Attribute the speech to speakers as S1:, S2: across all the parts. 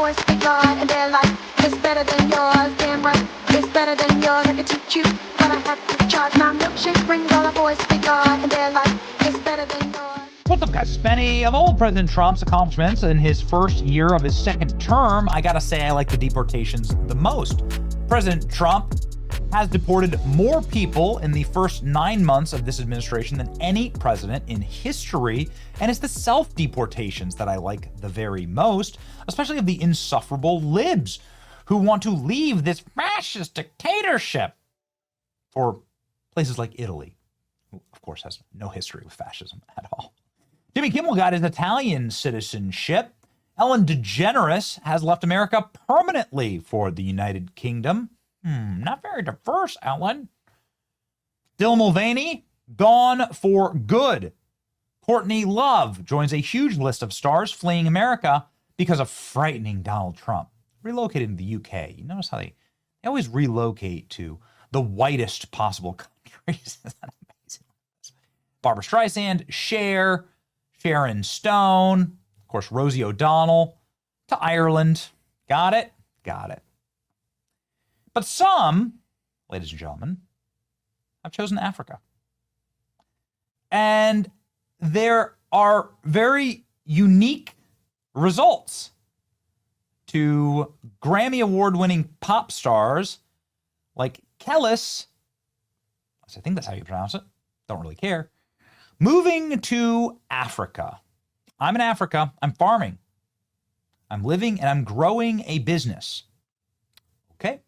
S1: voice they got, and they're like, it's better than yours, damn right, it's better than yours. I can teach you, but I have to charge. My milkshake brings all the voice they got, and they're like, it's better than yours.
S2: What's up, guys? Benny. Of all President Trump's accomplishments in his first year of his second term, I gotta say I like the deportations the most. President Trump has deported more people in the first 9 months of this administration than any president in history, and it's the self-deportations that I like the very most, especially of the insufferable libs who want to leave this fascist dictatorship for places like Italy, who of course has no history with fascism at all. Jimmy Kimmel got his Italian citizenship. Ellen DeGeneres has left America permanently for the United Kingdom. Not very diverse, Ellen. Dylan Mulvaney, gone for good. Courtney Love joins a huge list of stars fleeing America because of frightening Donald Trump. Relocated to the UK. You notice how they always relocate to the whitest possible countries. Isn't that amazing? Barbara Streisand, Cher, Sharon Stone, of course, Rosie O'Donnell, to Ireland. Got it? Got it. But some, ladies and gentlemen, have chosen Africa. And there are very unique results to Grammy Award-winning pop stars like Kelis, I think that's how you pronounce it, don't really care, moving to Africa. I'm in Africa. I'm farming. I'm living and I'm growing a business. Okay.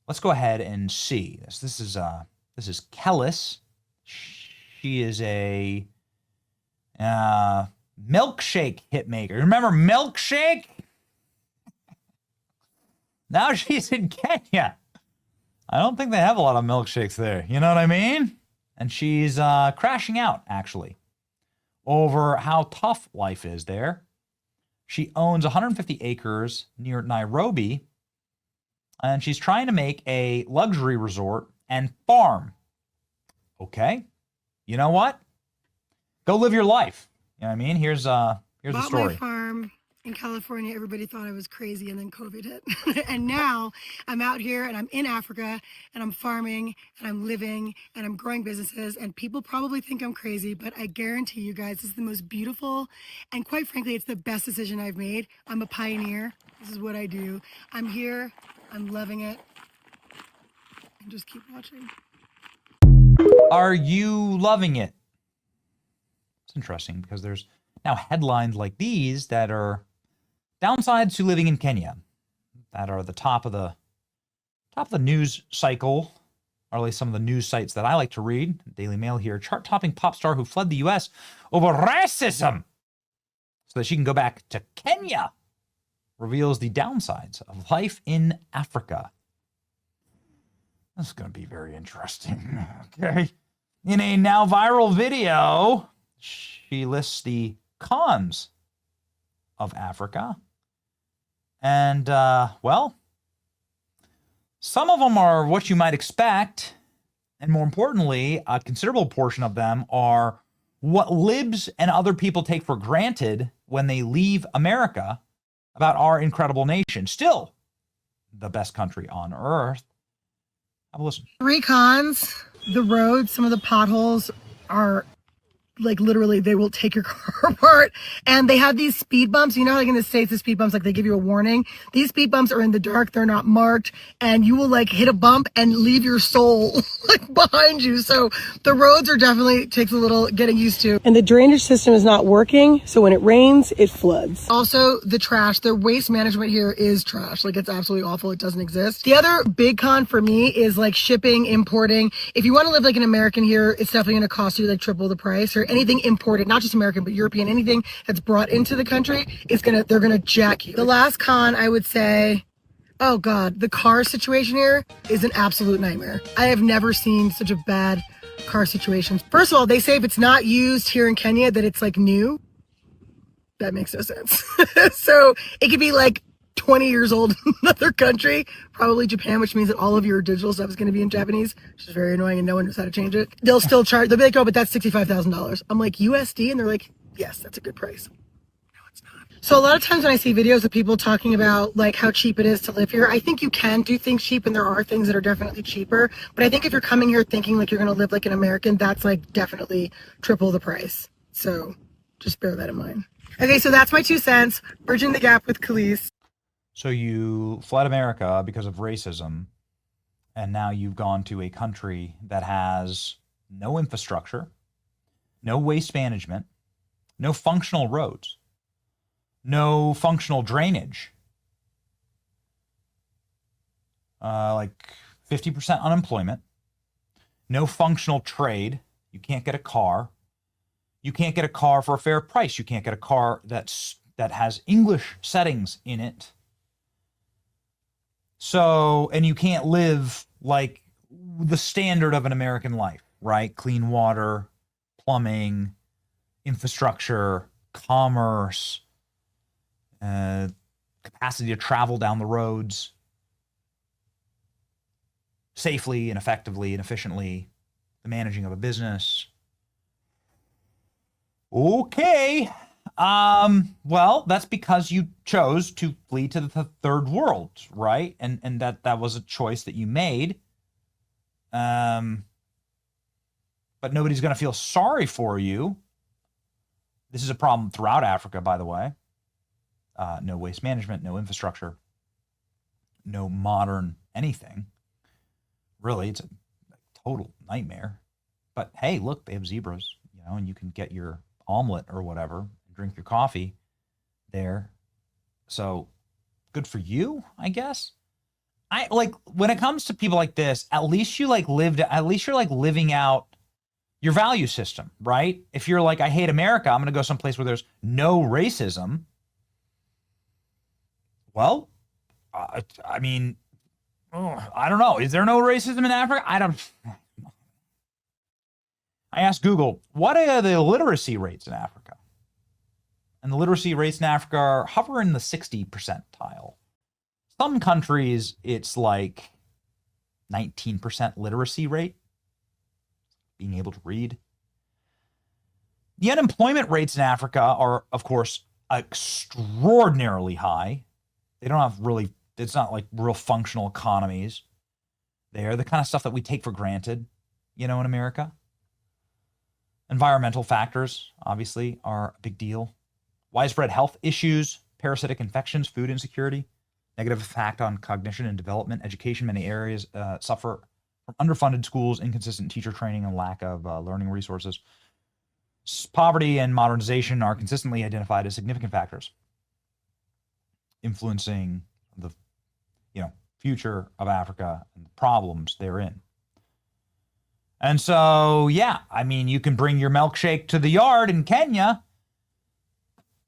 S2: Let's go ahead and see this. This is Kelis. She is a milkshake hitmaker. Remember Milkshake? Now she's in Kenya. I don't think they have a lot of milkshakes there. You know what I mean? And she's crashing out, actually, over how tough life is there. She owns 150 acres near Nairobi, and she's trying to make a luxury resort and farm. Okay, you know what? Go live your life. You know what I mean? Here's the story.
S3: My farm in California, everybody thought I was crazy, and then COVID hit. And now I'm out here and I'm in Africa and I'm farming and I'm living and I'm growing businesses, and people probably think I'm crazy, but I guarantee you guys, this is the most beautiful, and quite frankly, it's the best decision I've made. I'm a pioneer. This is what I do. I'm here. I'm loving it. And just keep watching.
S2: Are you loving it? It's interesting because there's now headlines like these that are downsides to living in Kenya, that are the top of the news cycle, or at least some of the news sites that I like to read. Daily Mail here. Chart-topping pop star who fled the U.S. over racism so that she can go back to Kenya reveals the downsides of life in Africa. This is going to be very interesting. Okay. In a now viral video, she lists the cons of Africa. And, well, some of them are what you might expect. And more importantly, a considerable portion of them are what libs and other people take for granted when they leave America about our incredible nation. Still the best country on earth. Have a listen.
S3: 3 cons. The roads, some of the potholes are like literally they will take your car apart, and they have these speed bumps. You know, like in the States, the speed bumps, like they give you a warning. These speed bumps are in the dark, they're not marked, and you will like hit a bump and leave your soul like behind you. So the roads are definitely takes a little getting used to. And the drainage system is not working, so when it rains, it floods. Also, the trash, the waste management here is trash. Like, it's absolutely awful. It doesn't exist. The other big con for me is like shipping, importing. If you want to live like an American here, it's definitely going to cost you like triple the price. Or anything imported, not just American, but European, anything that's brought into the country, they're gonna jack you. The last con, I would say, oh God, the car situation here is an absolute nightmare. I have never seen such a bad car situation. First of all, they say if it's not used here in Kenya, that it's like new. That makes no sense. So it could be like 20 years old in another country, probably Japan, which means that all of your digital stuff is going to be in Japanese, which is very annoying and no one knows how to change it. They'll still charge, they'll be like, oh, but that's $65,000. I'm like, USD? And they're like, yes, that's a good price. So a lot of times when I see videos of people talking about like how cheap it is to live here, I think you can do things cheap and there are things that are definitely cheaper. But I think if you're coming here thinking like you're going to live like an American, that's like definitely triple the price. So just bear that in mind. Okay, so that's my 2 cents. Bridging the gap with Kelis.
S2: So you fled America because of racism, and now you've gone to a country that has no infrastructure, no waste management, no functional roads, no functional drainage, like 50% unemployment, no functional trade. You can't get a car. You can't get a car for a fair price. You can't get a car that has English settings in it. So, and you can't live like the standard of an American life, right? Clean water, plumbing, infrastructure, commerce, capacity to travel down the roads safely and effectively and efficiently, the managing of a business. Okay. Well, that's because you chose to flee to the third world, right? And that was a choice that you made. But nobody's going to feel sorry for you. This is a problem throughout Africa, by the way. No waste management, no infrastructure, no modern anything. Really, it's a total nightmare. But hey, look, they have zebras, and you can get your omelet or whatever and drink your coffee there. So good for you, I guess. I like when it comes to people like this, at least you're like living out your value system, right? If you're like, I hate America, I'm going to go someplace where there's no racism. Well, I mean, I don't know. Is there no racism in Africa? I asked Google, what are the literacy rates in Africa? And the literacy rates in Africa are hovering in the 60 percentile. Some countries, it's like 19% literacy rate, being able to read. The unemployment rates in Africa are, of course, extraordinarily high. They don't have really, it's not like real functional economies. They're the kind of stuff that we take for granted, in America. Environmental factors, obviously, are a big deal. Widespread health issues, parasitic infections, food insecurity, negative effect on cognition and development, education. Many areas suffer from underfunded schools, inconsistent teacher training, and lack of learning resources. Poverty and modernization are consistently identified as significant factors influencing the future of Africa and the problems therein. And so, yeah, I mean, you can bring your milkshake to the yard in Kenya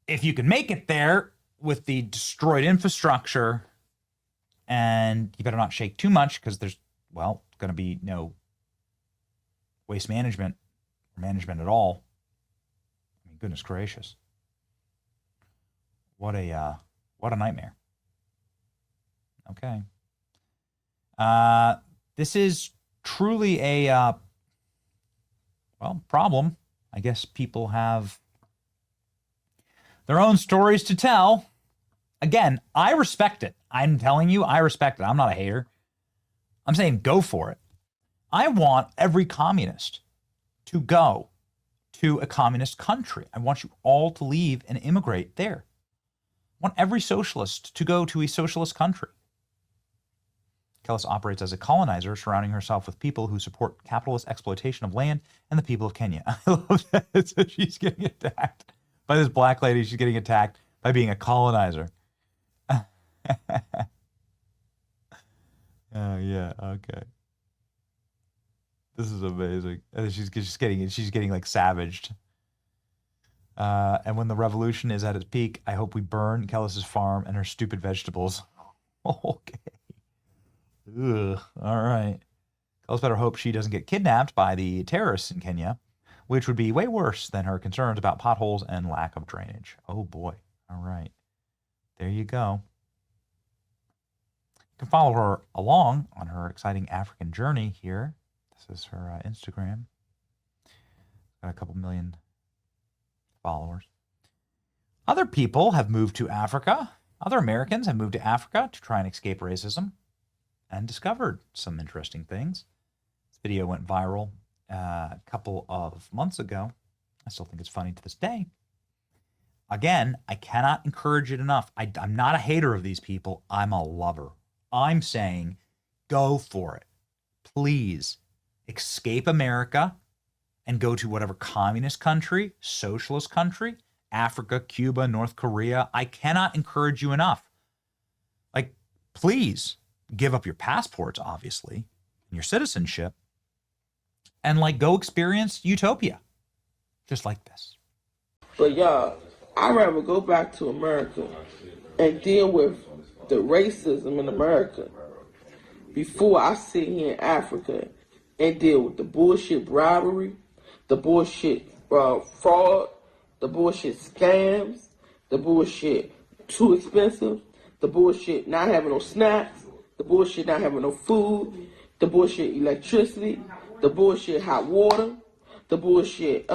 S2: if you can make it there with the destroyed infrastructure. And you better not shake too much because there's, going to be no waste management or management at all. I mean, goodness gracious. What a nightmare. Okay. This is truly a problem. I guess people have their own stories to tell. Again, I respect it. I'm telling you, I respect it. I'm not a hater. I'm saying go for it. I want every communist to go to a communist country. I want you all to leave and immigrate there. I want every socialist to go to a socialist country. Kelis operates as a colonizer, surrounding herself with people who support capitalist exploitation of land and the people of Kenya. I love that. So she's getting attacked by this black lady. She's getting attacked by being a colonizer. Oh, yeah. Okay. This is amazing. And she's getting like savaged. And when the revolution is at its peak, I hope we burn Kelis's farm and her stupid vegetables. Okay. Ugh. All right. Kelis better hope she doesn't get kidnapped by the terrorists in Kenya, which would be way worse than her concerns about potholes and lack of drainage. Oh boy. All right. There you go. You can follow her along on her exciting African journey here. This is her Instagram. Got a couple million followers. Other people have moved to Africa. Other Americans have moved to Africa to try and escape racism and discovered some interesting things. This video went viral a couple of months ago. I still think it's funny to this day. Again, I cannot encourage it enough. I'm not a hater of these people. I'm a lover. I'm saying go for it. Please escape America and go to whatever communist country, socialist country, Africa, Cuba, North Korea. I cannot encourage you enough. Like, please give up your passports, obviously, and your citizenship, and like go experience utopia, just like this.
S4: But y'all, I'd rather go back to America and deal with the racism in America before I sit here in Africa and deal with the bullshit bribery, the bullshit fraud, the bullshit scams, the bullshit too expensive, the bullshit not having no snacks, the bullshit not having no food, the bullshit electricity, the bullshit hot water, the bullshit,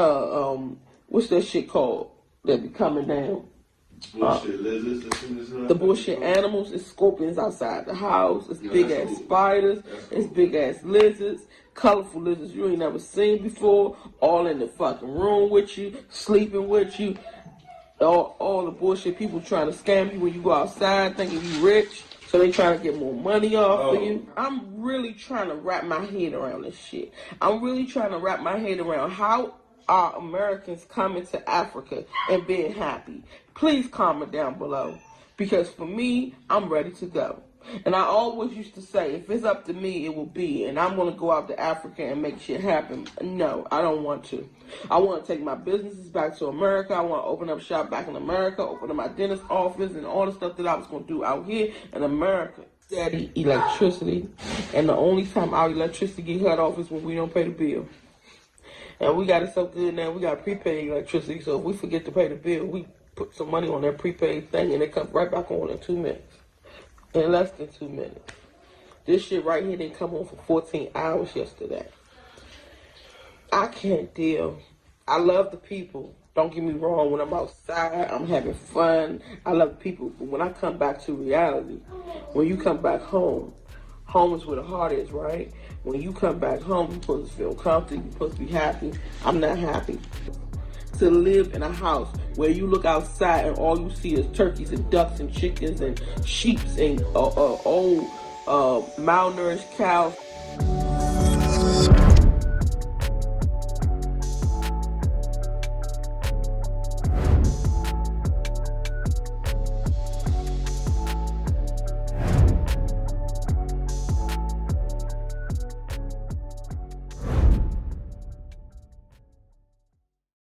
S4: what's that shit called that be coming down?
S5: Bullshit lizards.
S4: The bullshit animals, it's scorpions outside the house, it's big ass spiders, it's big ass lizards, colorful lizards you ain't never seen before, all in the fucking room with you, sleeping with you, all the bullshit people trying to scam you when you go outside thinking you rich, so they trying to get more money off of you. I'm really trying to wrap my head around this shit. I'm really trying to wrap my head around how are Americans coming to Africa and being happy. Please comment down below, because for me, I'm ready to go. And I always used to say, if it's up to me, it will be. And I'm going to go out to Africa and make shit happen. No, I don't want to. I want to take my businesses back to America. I want to open up shop back in America, open up my dentist office, and all the stuff that I was going to do out here in America. Steady electricity. And the only time our electricity get cut off is when we don't pay the bill. And we got it so good now, we got prepaid electricity. So if we forget to pay the bill, we put some money on that prepaid thing and it comes right back on in 2 minutes. In less than 2 minutes. This shit right here didn't come on for 14 hours yesterday. I can't deal. I love the people. Don't get me wrong, when I'm outside, I'm having fun. I love the people. But when I come back to reality, when you come back home, home is where the heart is, right? When you come back home, you're supposed to feel comfortable, you're supposed to be happy. I'm not happy. To live in a house where you look outside and all you see is turkeys and ducks and chickens and sheep and old malnourished cows.